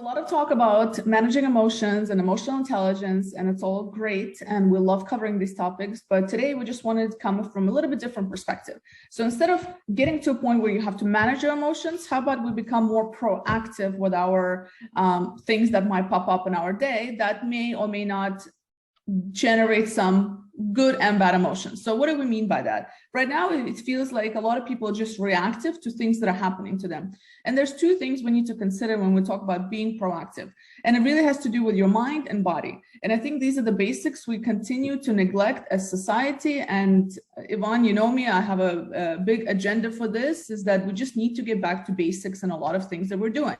a lot of talk about managing emotions and emotional intelligence, and it's all great, and we love covering these topics, but today we just wanted to come from a little bit different perspective. So instead of getting to a point where you have to manage your emotions, how about we become more proactive with our things that might pop up in our day that may or may not generate some good and bad emotions. So what do we mean by that? Right now, it feels like a lot of people are just reactive to things that are happening to them. And there's two things we need to consider when we talk about being proactive. And it really has to do with your mind and body. And I think these are the basics we continue to neglect as society. And Yvonne, you know me, I have a big agenda for this, is that we just need to get back to basics in a lot of things that we're doing.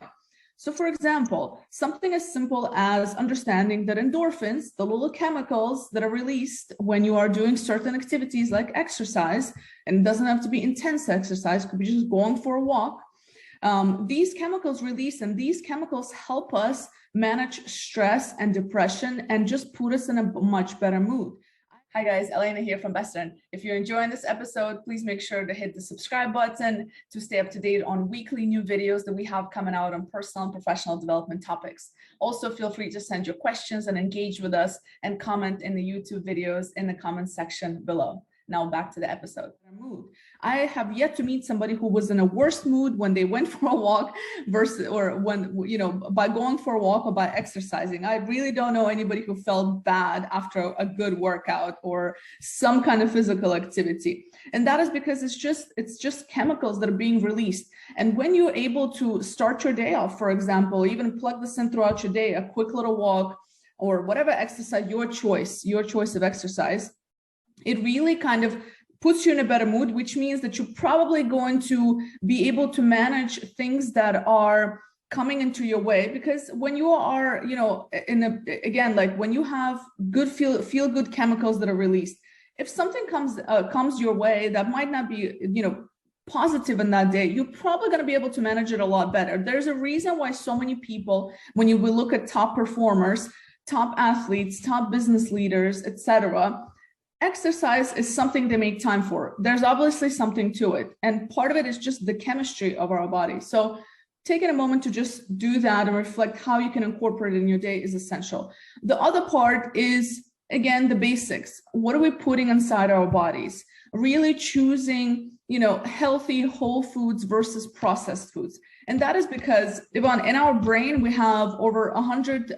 So for example, something as simple as understanding that endorphins, the little chemicals that are released when you are doing certain activities like exercise, and it doesn't have to be intense exercise, it could be just going for a walk. These chemicals release, and these chemicals help us manage stress and depression and just put us in a much better mood. Hi guys, Elena here from Western. If you're enjoying this episode, please make sure to hit the subscribe button to stay up to date on weekly new videos that we have coming out on personal and professional development topics. Also, feel free to send your questions and engage with us and comment in the YouTube videos in the comments section below. Now back to the episode. Mood. I have yet to meet somebody who was in a worse mood when they went for a walk versus, or when, you know, by going for a walk or by exercising. I really don't know anybody who felt bad after a good workout or some kind of physical activity. And that is because it's just chemicals that are being released. And when you're able to start your day off, for example, even plug this in throughout your day, a quick little walk or whatever exercise, your choice of exercise, it really kind of puts you in a better mood, which means that you're probably going to be able to manage things that are coming into your way. Because when you are, you know, again, like when you have good feel good chemicals that are released, if something comes your way that might not be, you know, positive in that day, you're probably going to be able to manage it a lot better. There's a reason why so many people, when you will look at top performers, top athletes, top business leaders, etc., exercise is something they make time for. There's obviously something to it. And part of it is just the chemistry of our body. So taking a moment to just do that and reflect how you can incorporate it in your day is essential. The other part is, again, the basics. What are we putting inside our bodies? Really choosing, you know, healthy whole foods versus processed foods. And that is because, Yvonne, in our brain, we have over 100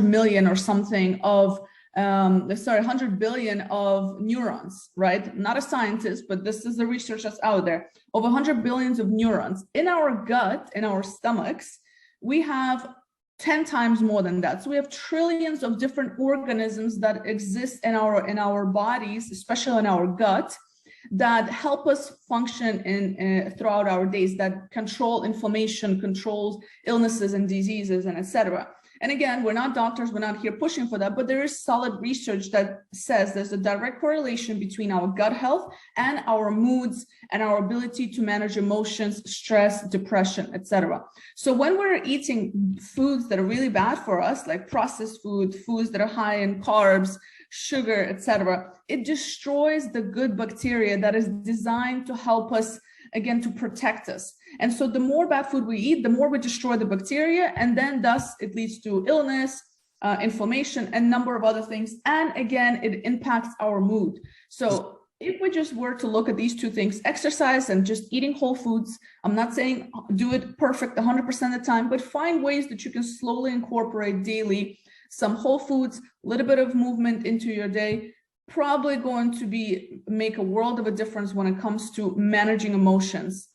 million or something of 100 billion of neurons, right? Not a scientist, but this is the research that's out there. Over 100 billions of neurons in our gut, in our stomachs. We have 10 times more than that. So we have trillions of different organisms that exist in our bodies, especially in our gut, that help us function throughout our days, that control inflammation, controls illnesses and diseases, and etc. And again, we're not doctors, we're not here pushing for that, but there is solid research that says there's a direct correlation between our gut health and our moods and our ability to manage emotions, stress, depression, etc. So when we're eating foods that are really bad for us, like processed foods that are high in carbs, sugar, etc., it destroys the good bacteria that is designed to help us, again, to protect us. And so the more bad food we eat, the more we destroy the bacteria, and then thus it leads to illness, inflammation, and a number of other things. And again, it impacts our mood. So if we just were to look at these two things, exercise and just eating whole foods, I'm not saying do it perfect 100% of the time, but find ways that you can slowly incorporate daily some whole foods, a little bit of movement into your day, probably going to make a world of a difference when it comes to managing emotions.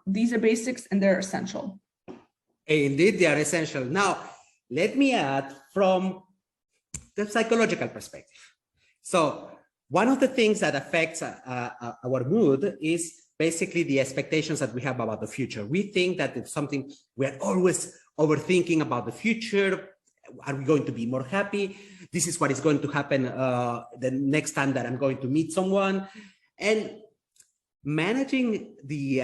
These are basics and they're essential. Indeed, they are essential. Now, let me add from the psychological perspective. So one of the things that affects our mood is basically the expectations that we have about the future. We think that it's something we're always overthinking about the future. Are we going to be more happy? This is what is going to happen the next time that I'm going to meet someone. And managing the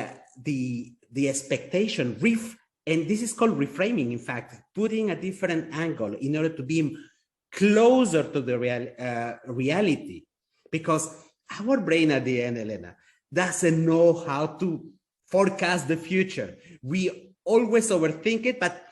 expectation, and this is called reframing, in fact, putting a different angle in order to be closer to the reality. Because our brain at the end, Elena, doesn't know how to forecast the future. We always overthink it, but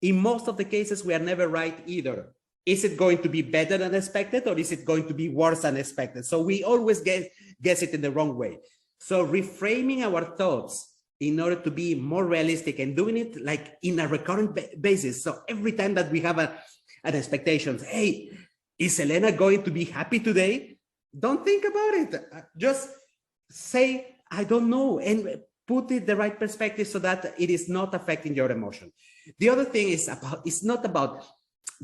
in most of the cases, we are never right either. Is it going to be better than expected, or is it going to be worse than expected? So we always guess it in the wrong way. So reframing our thoughts in order to be more realistic and doing it like in a recurrent basis. So every time that we have an expectation, hey, is Elena going to be happy today? Don't think about it. Just say, I don't know, and put it the right perspective so that it is not affecting your emotion. The other thing is it's not about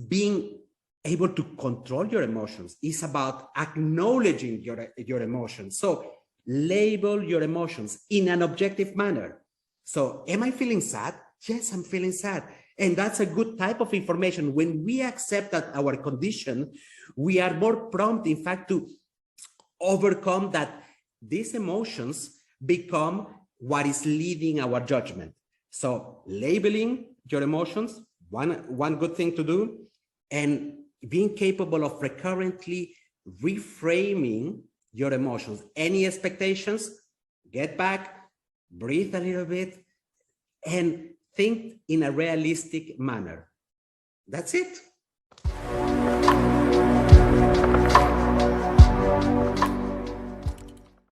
being able to control your emotions. It's about acknowledging your emotions. So label your emotions in an objective manner. So am I feeling sad? Yes, I'm feeling sad. And that's a good type of information. When we accept that our condition, we are more prompt, in fact, to overcome that these emotions become what is leading our judgment. So labeling your emotions, one good thing to do, and being capable of recurrently reframing your emotions. Any expectations, get back, breathe a little bit, and think in a realistic manner. That's it.